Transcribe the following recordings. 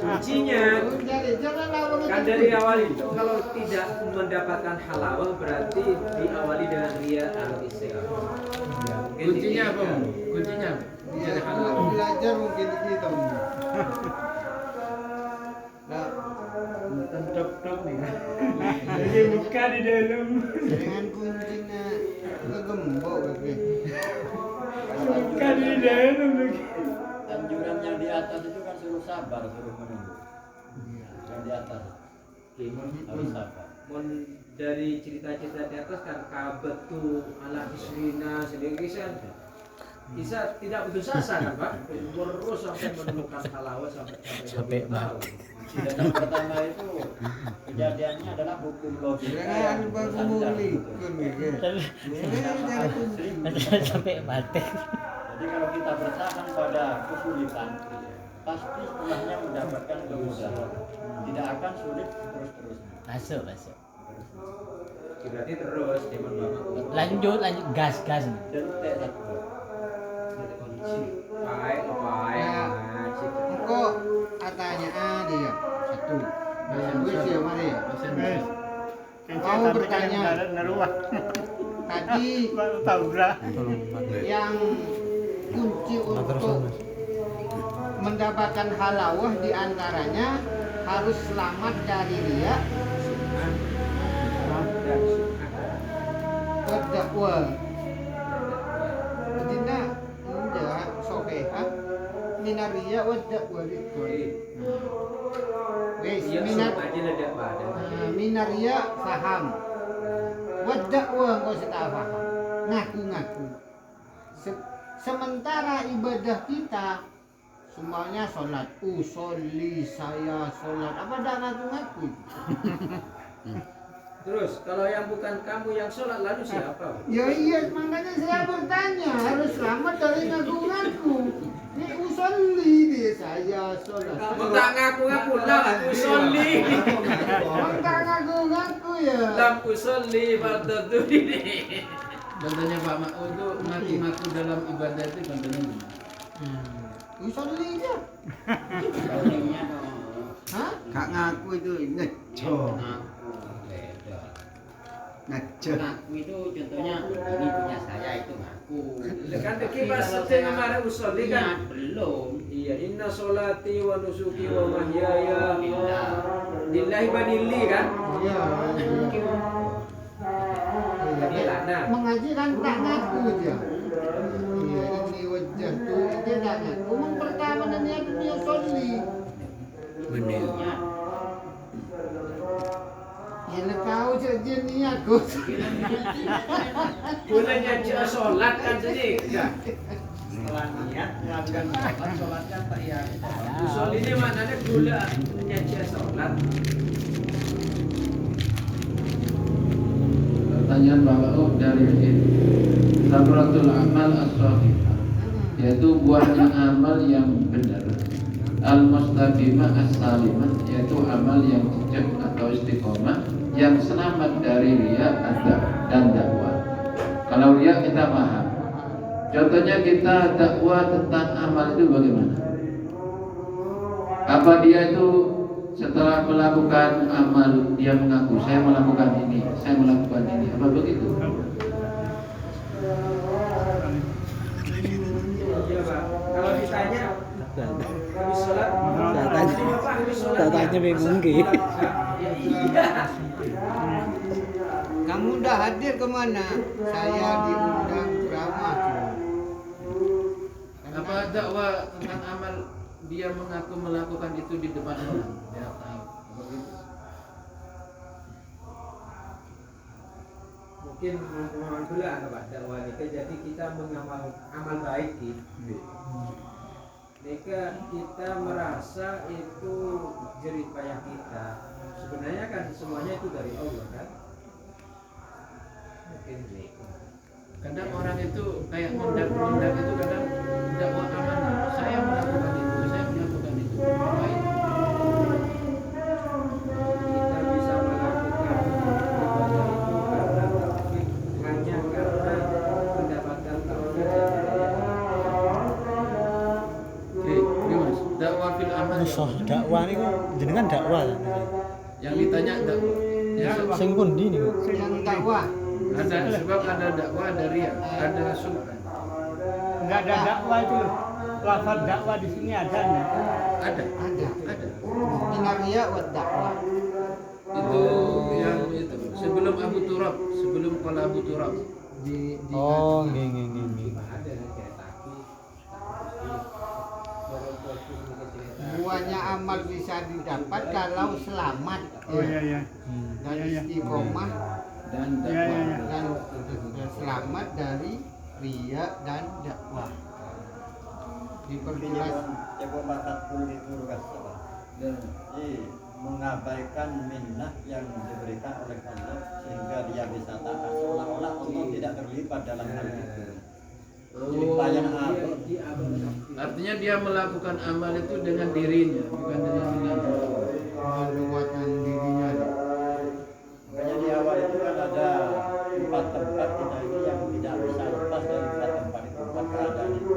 Kuncinya kan dari awal itu kalau tidak mendapatkan halawah berarti diawali dengan ria al-istiqamah. Kuncinya apa? Kuncinya apa? Iya, kalau belajar mungkin kita. Nah, Tok nih. Jadi buka di dalam. dengan kuncinya kegembok gitu. Buka di dalam lagi. Anjuran yang di atas itu kan suruh sabar, suruh menunggu. Yang di atas harus sabar. Dari cerita-cerita di atas kan kabatu ala isrina sendiri kan bisa tidak putus asa kan Pak, terus sampai menemukan halawah sampai mati. Dan yang pertama itu kejadiannya adalah hukum logis. Jangan bangun Sampai mati. Jadi kalau kita bertahan pada kesulitan, pasti setelahnya mendapatkan kemudahan. Tidak akan sulit terus-terus. Masuk. berarti terus zaman bapak Lanjut gas. Detik satu. baik Engkau katanya dia satu. Dua siapa dia? Mau bertanya. Tadi yang kunci untuk mendapatkan halawah diantaranya harus selamat dari riya dan berdakwah. Jadi enggak sohehah minariya wadakwah itu. Guys, iya aja ada pada minaria faham. Wadakwah kau sudah paham. Ngaku. Sementara ibadah kita semuanya sholat. Usolli saya sholat. Apa dah ngaku-ngaku? terus kalau yang bukan kamu yang sholat lalu siapa? Ya iya, makanya saya bertanya harus selamat dari ngaku-ngaku. Ini usolli dia saya sholat. Enggak ngaku-ngaku lah usolli. Enggak ngaku-ngaku ya. Lam usolli fardhu ini. Contohnya Pak Ma'u itu ngaku-ngaku dalam ibadah itu contohnya gimana? Usolli dia. Soalnya Hah? Kak ngaku itu ngejo. Ngejo. ngaku itu contohnya ini punya saya itu ngaku. Kan kipas setengah marah usolli kan? Belum. Iya, inna sholati wa nusuki wa mahyaya lillahi wa nilli kan? Iya. Jadi lana. Mengaji kan tak ngaku dia. Iya, ini wajah tuh dia tak ngaku. Umum pertama dan dia dunia soli. Benernya Ya tahu saja ni aku. Gunanya cara sholat kan jadi Setelah niat melakukan sholat kan tak ya. usul ini maknanya gunanya cara sholat. Pertanyaan Pak Ma'u dari Samratul Amal As-Sahihah, yaitu buahnya amal yang benar. Al-Mustaqimah As-Salimah, yaitu amal yang jujur atau istiqomah yang selamat dari riya dan dakwah. Kalau riya kita paham. Contohnya kita dakwah tentang amal itu bagaimana? Apa dia itu setelah melakukan amal dia mengaku saya melakukan ini, apa begitu? Iya Pak. Kalau ditanya habis sholat, Tanya bingung gitu. Kamu udah hadir kemana? Saya diundang Brahma. Apa dakwah tentang amal dia mengaku melakukan itu di depan orang? Ya, tahu. Begitu. mungkin mohon dulu Pak dakwah nikah jadi kita mengamal amal baik gitu. Nikah kita merasa itu jerih payah kita. Sebenarnya kan semuanya itu dari Allah kan. Mungkin gitu. Kadang orang itu kayak mendak itu kadang dakwah amanah. Saya melakukan itu. Baik. Kita bisa melakukan ibadah itu karena taufik, hanya karena mendapatkan taufik dari Allah. dakwah fil amal. Musuh dakwah niku jenengan dakwah kan. Yang ditanya dakwah. Ya, Sing pundi niku? Yang dakwah. ada sebab ada dakwah, ada riya, ada sum'ah. Enggak ada dakwah itu. Lafaz dakwah di sini ada enggak? Ada. Ada. Minaria wa dakwah. Itu yang itu sebelum Abu Turab, sebelum qala Abu Turab. Di Oh, nggih. ada kayak tapi Buahnya amal bisa didapat kalau selamat Oh iya. dan Iya. istiqomah Dan Iya. dakwah. dan selamat dari riya dan dakwah. Diperjelas Coba bakat kulit urukas apa? Dan Mengabaikan minnah yang diberikan oleh Allah sehingga dia bisa taat seolah-olah Allah tidak terlibat dalam hal itu. Jadi payah apa? artinya dia melakukan amal itu dengan dirinya, bukan dengan Allah. menguatkan dirinya. Makanya di awal itu kan ada 4 tempat kita ini yang tidak bisa lepas dari 4 tempat itu, 4 keadaan itu.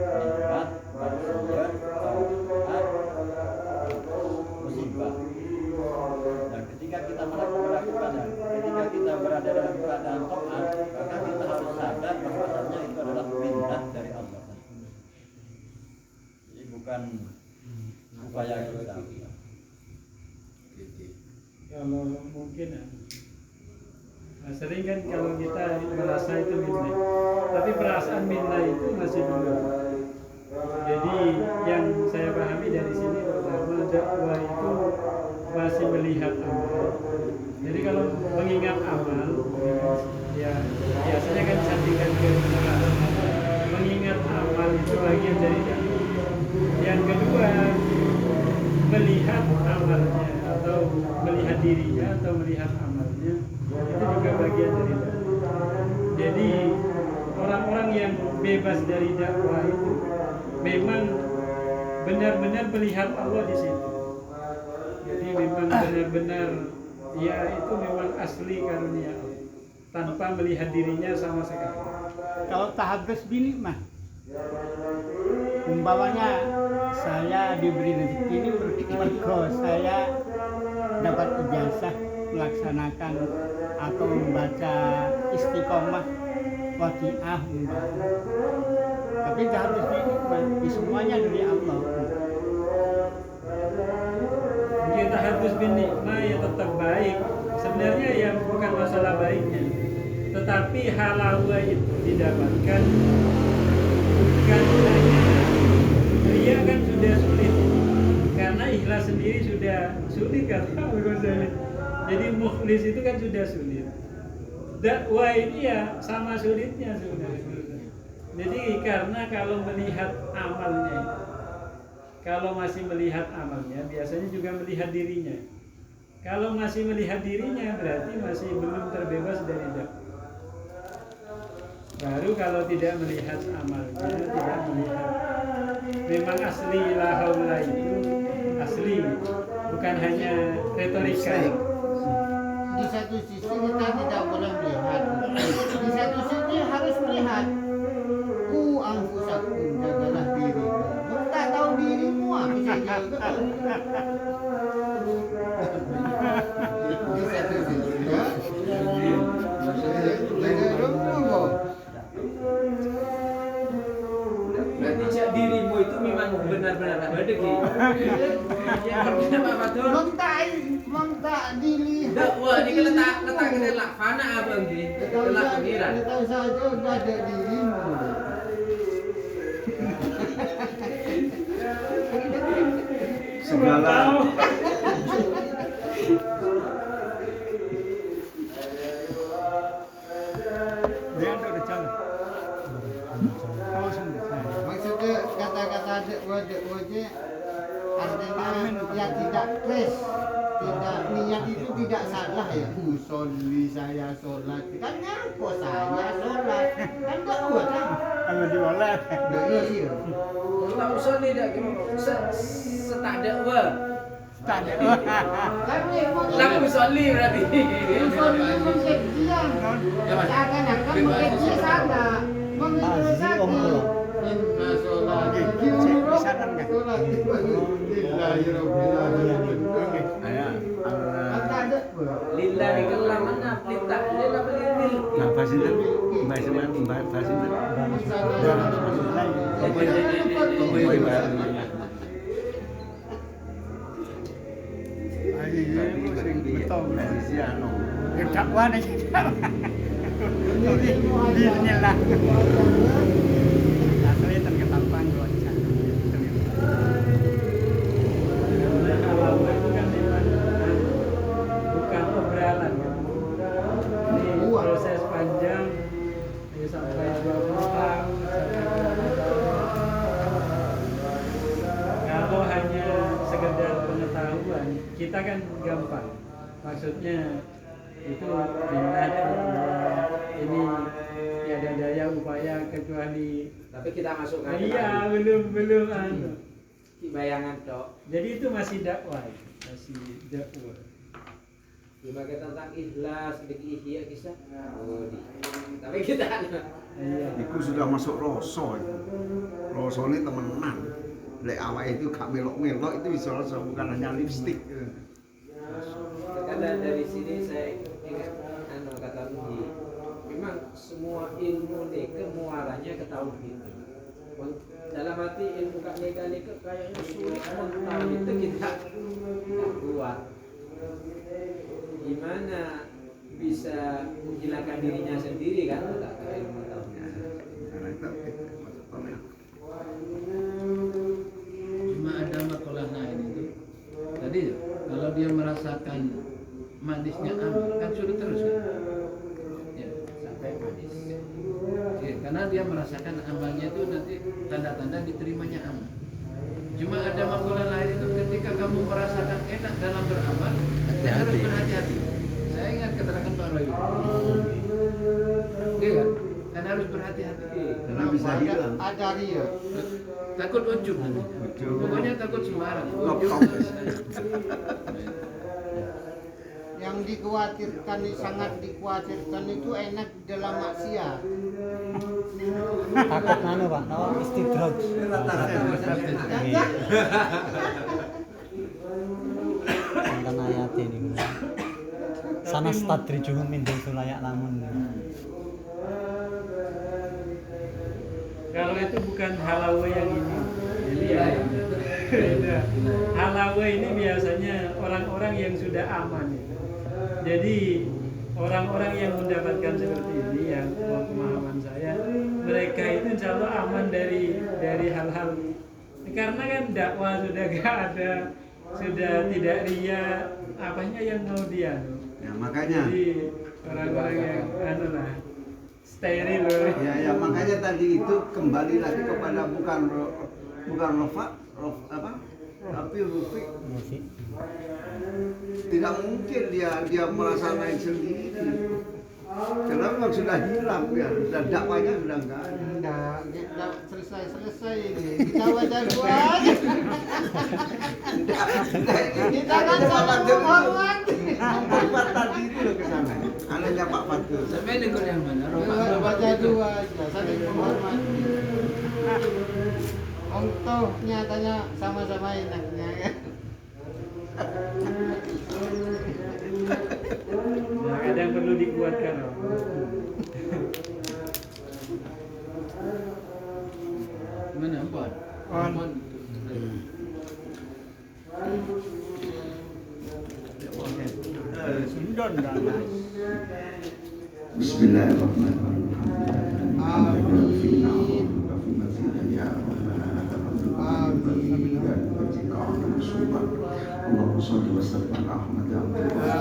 Nikmat, maksiat, taat, musibah. Dan ketika kita melakukannya, ketika kita berada dalam keadaan taat, maka kita harus sadar bahwasanya itu adalah minnah dari Allah. Jadi bukan upaya kita. Kalau mungkin sering kan kalau kita merasa itu minna, tapi perasaan minna itu masih belum. Jadi yang saya pahami dari sini pertama dakwah itu masih melihat amal. Jadi kalau mengingat amal, ya biasanya kan sandingkan ke belakang. Mengingat amal itu bagian dari dakwah. Yang kedua, melihat amalnya atau melihat dirinya atau melihat amalnya itu juga bagian dari dakwah. Jadi orang-orang yang bebas dari dakwah itu memang benar-benar melihat Allah di situ. Jadi memang benar-benar ya itu memang asli karunia Allah tanpa melihat dirinya sama sekali. Kalau tahadus bini mah umpamanya saya diberi rezeki ini mergo saya dapat ijazah melaksanakan atau membaca istiqomah waqiah umpamanya. Tapi tahadus bini mah di semuanya dari Allah. Kita harus binikmah ya tetap baik. Sebenarnya yang bukan masalah baiknya, tetapi halawa itu didapatkan bukan hanya ria kan sudah sulit, karena ikhlas sendiri sudah sulit kata Al-Ghazali. Jadi mukhlis itu kan sudah sulit. Dakwah ini ya sama sulitnya sebenarnya. Jadi karena kalau melihat amalnya, kalau masih melihat amalnya, biasanya juga melihat dirinya. Kalau masih melihat dirinya, berarti masih belum terbebas dari dakwah. Baru kalau tidak melihat amalnya, tidak melihat. Memang asli la haula itu asli, bukan hanya retorika. Di satu sisi kita tidak boleh melihat, di satu sisi harus melihat. Ku anfusakum, jagalah dirimu. Kamu tak tahu dirimu, apa saja. Di satu sisi ya. berarti cak dirimu itu memang benar-benar ada gitu. Ya kenapa Pak Tur? Mentak dilihat. Dakwah ini kan letak kita lakfana abang gitu. Telak pengiran. Tahu saja sudah ada dirimu. Segala Dia ada jalan. Oh, sudah. Maksudnya kata-kata dekwa-dekwa artinya yang tidak kres, tidak niat itu tidak salah ya. Musolli saya sholat, kan nyampo saya sholat, kan dekwa kan? Kalau diolah. Dekwa iya. Tak usah nih dak setak dakwa. Tak ada. Kan memang Laku soli berarti. musolli mengkajian, seakan-akan mengkaji sana, mengikut Om, Inna sholat, Di sana enggak? sholat. Alhamdulillah. Ayah, Ada. Lillah ni kelam mana pelita dia lah pelil. nah Basinten, Mbak Seman, Mbak Basinten. Pokoknya baru. Ayo sing betul. Sisi anu. Dakwah nih. Ini lah. Asli terketampang gua. Halal itu kan bukan obralan kan. Ini proses panjang ya, sampai 20 tahun sampai berapa tahun. Kalau hanya sekedar pengetahuan kita kan gampang, maksudnya itu billah dan Allah, ini tiada daya upaya kecuali Tapi kita masukkan ke iya tadi. belum anu. Bayangan tok. Jadi itu masih dakwah, masih dakwah. Dipakai tentang ikhlas, sedikit ihya kisah. Oh, tapi kita Iya. Iku sudah masuk rasa itu. Rasa ini temenan. Lek awak itu gak melok-melok itu bisa rasa bukan hanya lipstik. karena dari sini saya ingat kata Nuhi. Memang semua ilmu ini muaranya ke tauhid. Dalam arti ilmu kak legal ini kayaknya sulit mentah itu kita tidak kuat. Gimana bisa menghilangkan dirinya sendiri kan tak ilmu tauhid. Karena itu Cuma ada makalah lain itu. Tadi kalau dia merasakan manisnya amal kan sudah terus kan? Ya, Sampai manis. ya, karena dia merasakan amalnya itu nanti tanda-tanda diterimanya amal. Cuma ada makalah lain itu ketika kamu merasakan enak dalam beramal, harus berhati-hati. Saya ingat keterangan Pak Roy. Iya kan? Kan harus berhati-hati. karena bisa hilang. Ada ria. Takut ujub nanti. Ujub. Pokoknya takut sembarang. Top. Yang dikhawatirkan, sangat dikhawatirkan itu enak dalam maksiat. Takut nano Pak, no istidraj. Tentang ayat ini. Sana stadrijuhum min dzul layak lamun. Kalau itu bukan halawa yang ini. Jadi ya beda. Halawa ini biasanya orang-orang yang sudah aman. Jadi orang-orang yang mendapatkan seperti ini yang pemahaman saya, mereka itu insya Allah aman dari hal-hal karena kan dakwah sudah gak ada, sudah tidak ria, apanya yang mau dia. Ya makanya. Jadi orang-orang yang anu lah steril loh. Ya makanya tadi itu kembali lagi kepada bukan rofa apa? Tapi rufi. Tidak mungkin dia merasa naik sendiri. Karena memang sudah hilang ya, sudah dakwanya sudah enggak ada. Enggak selesai ini. Kita baca dua aja. Kita kan sama Muhammad. Memperkuat tadi itu loh ke sana. Anehnya Pak Fatul. Sampai dengan yang mana? Baca dua aja. Saling menghormati. Toh nyatanya sama-sama enaknya ya. Nah, kadang perlu dikuatkan. Mana Ampon? On. Sundon dah. Bismillahirrahmanirrahim. Allahumma sholli wa sallim ala Muhammad.